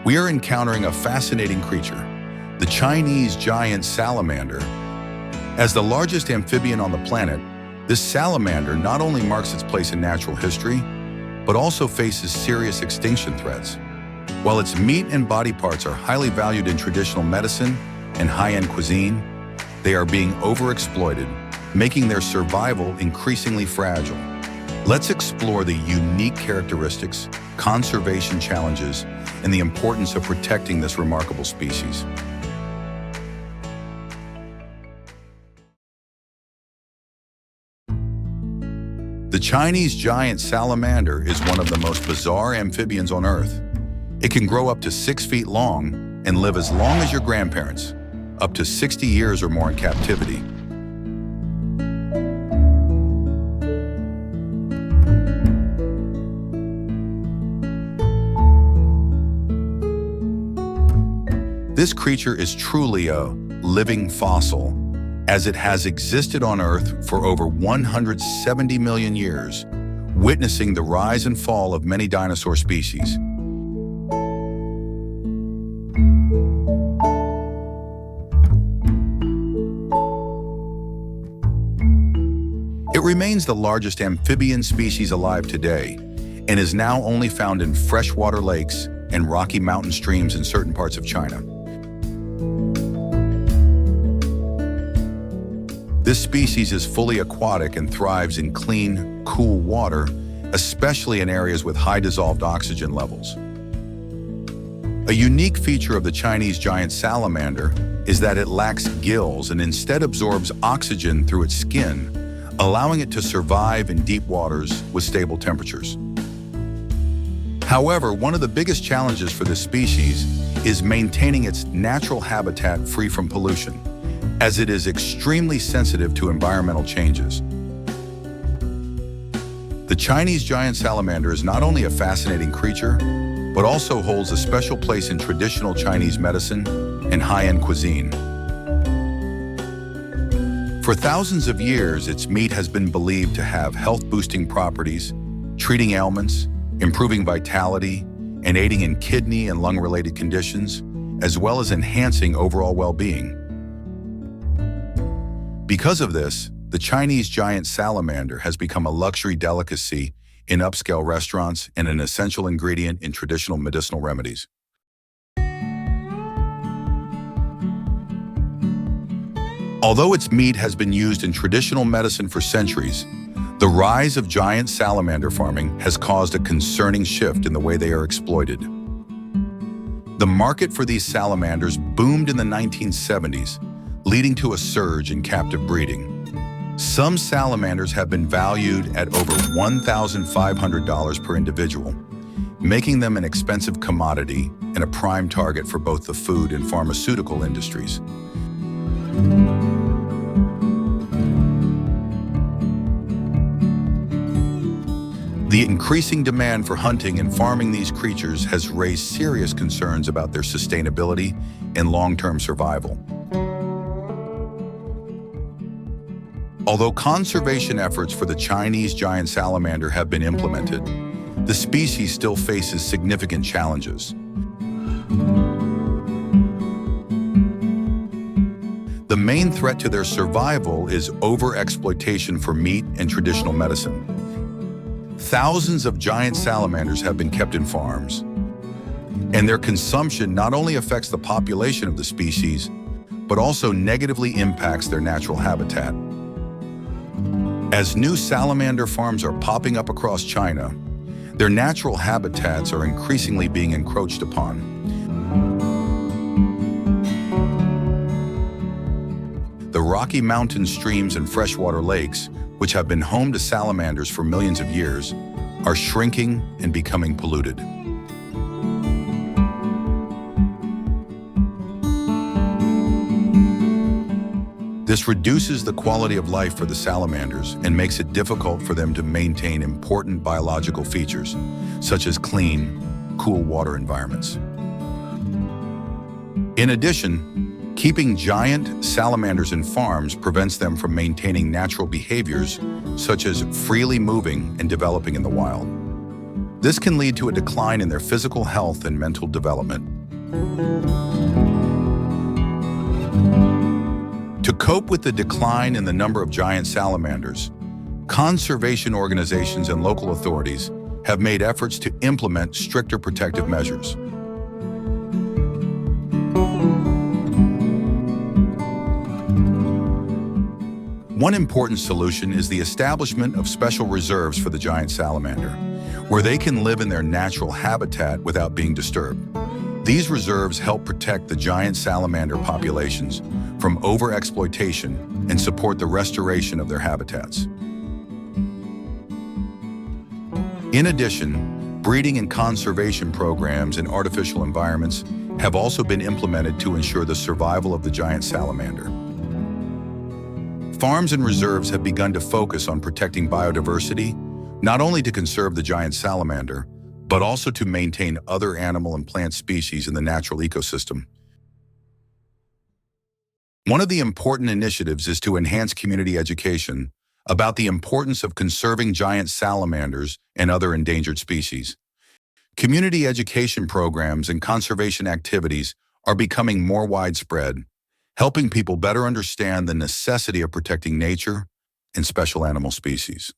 We are encountering a fascinating creature, the Chinese giant salamander. As the largest amphibian on the planet, this salamander not only marks its place in natural history, but also faces serious extinction threats. While its meat and body parts are highly valued in traditional medicine and high-end cuisine, they are being overexploited, making their survival increasingly fragile. Let's explore the unique characteristics, conservation challenges, and the importance of protecting this remarkable species. The Chinese giant salamander is one of the most bizarre amphibians on Earth. It can grow up to 6 feet long and live as long as your grandparents, up to 60 years or more in captivity. This creature is truly a living fossil, as it has existed on Earth for over 170 million years, witnessing the rise and fall of many dinosaur species. It remains the largest amphibian species alive today and is now only found in freshwater lakes and rocky mountain streams in certain parts of China. This species is fully aquatic and thrives in clean, cool water, especially in areas with high dissolved oxygen levels. A unique feature of the Chinese giant salamander is that it lacks gills and instead absorbs oxygen through its skin, allowing it to survive in deep waters with stable temperatures. However, one of the biggest challenges for this species is maintaining its natural habitat free from pollution, as it is extremely sensitive to environmental changes. The Chinese giant salamander is not only a fascinating creature, but also holds a special place in traditional Chinese medicine and high-end cuisine. For thousands of years, its meat has been believed to have health-boosting properties, treating ailments, improving vitality, and aiding in kidney and lung-related conditions, as well as enhancing overall well-being. Because of this, the Chinese giant salamander has become a luxury delicacy in upscale restaurants and an essential ingredient in traditional medicinal remedies. Although its meat has been used in traditional medicine for centuries, the rise of giant salamander farming has caused a concerning shift in the way they are exploited. The market for these salamanders boomed in the 1970s, leading to a surge in captive breeding. Some salamanders have been valued at over $1,500 per individual, making them an expensive commodity and a prime target for both the food and pharmaceutical industries. The increasing demand for hunting and farming these creatures has raised serious concerns about their sustainability and long-term survival. Although conservation efforts for the Chinese giant salamander have been implemented, the species still faces significant challenges. The main threat to their survival is overexploitation for meat and traditional medicine. Thousands of giant salamanders have been kept in farms, and their consumption not only affects the population of the species, but also negatively impacts their natural habitat. As new salamander farms are popping up across China, their natural habitats are increasingly being encroached upon. The Rocky Mountain streams and freshwater lakes, which have been home to salamanders for millions of years, are shrinking and becoming polluted. This reduces the quality of life for the salamanders and makes it difficult for them to maintain important biological features, such as clean, cool water environments. In addition, keeping giant salamanders in farms prevents them from maintaining natural behaviors, such as freely moving and developing in the wild. This can lead to a decline in their physical health and mental development. To cope with the decline in the number of giant salamanders, conservation organizations and local authorities have made efforts to implement stricter protective measures. One important solution is the establishment of special reserves for the giant salamander, where they can live in their natural habitat without being disturbed. These reserves help protect the giant salamander populations from overexploitation and support the restoration of their habitats. In addition, breeding and conservation programs in artificial environments have also been implemented to ensure the survival of the giant salamander. Farms and reserves have begun to focus on protecting biodiversity, not only to conserve the giant salamander, but also to maintain other animal and plant species in the natural ecosystem. One of the important initiatives is to enhance community education about the importance of conserving giant salamanders and other endangered species. Community education programs and conservation activities are becoming more widespread, helping people better understand the necessity of protecting nature and special animal species.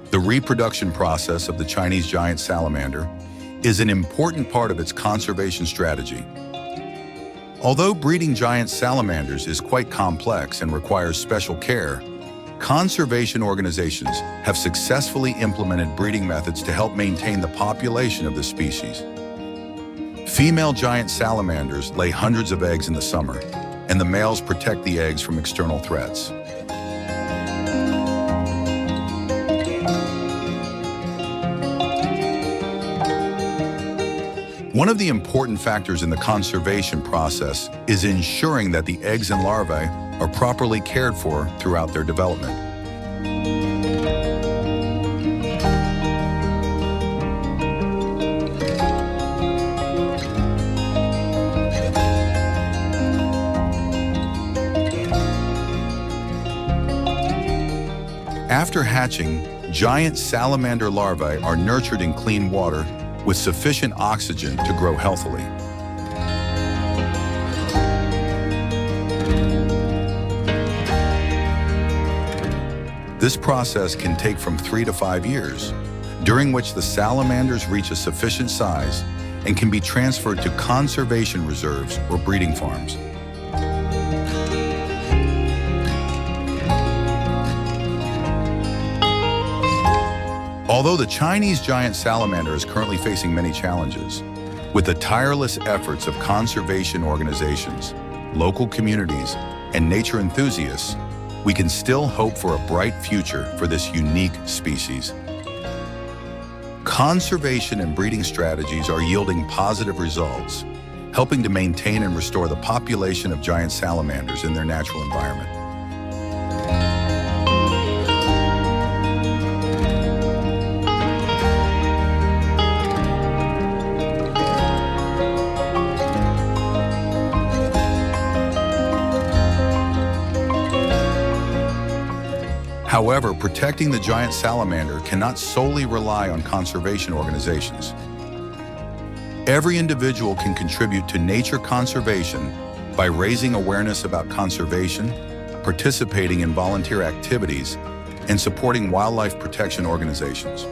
The reproduction process of the Chinese giant salamander is an important part of its conservation strategy. Although breeding giant salamanders is quite complex and requires special care, conservation organizations have successfully implemented breeding methods to help maintain the population of the species. Female giant salamanders lay hundreds of eggs in the summer, and the males protect the eggs from external threats. One of the important factors in the conservation process is ensuring that the eggs and larvae are properly cared for throughout their development. After hatching, giant salamander larvae are nurtured in clean water with sufficient oxygen to grow healthily. This process can take from 3 to 5 years, during which the salamanders reach a sufficient size and can be transferred to conservation reserves or breeding farms. Although the Chinese giant salamander is currently facing many challenges, with the tireless efforts of conservation organizations, local communities, and nature enthusiasts, we can still hope for a bright future for this unique species. Conservation and breeding strategies are yielding positive results, helping to maintain and restore the population of giant salamanders in their natural environment. However, protecting the giant salamander cannot solely rely on conservation organizations. Every individual can contribute to nature conservation by raising awareness about conservation, participating in volunteer activities, and supporting wildlife protection organizations.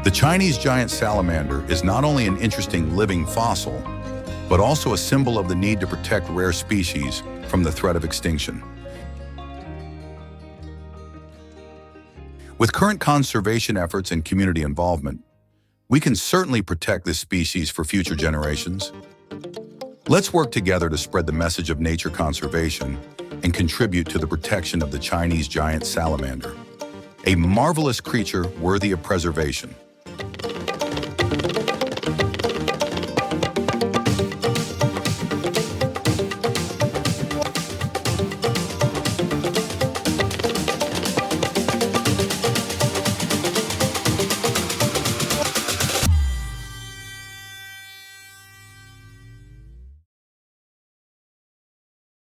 The Chinese giant salamander is not only an interesting living fossil, but also a symbol of the need to protect rare species from the threat of extinction. With current conservation efforts and community involvement, we can certainly protect this species for future generations. Let's work together to spread the message of nature conservation and contribute to the protection of the Chinese giant salamander. a marvelous creature worthy of preservation.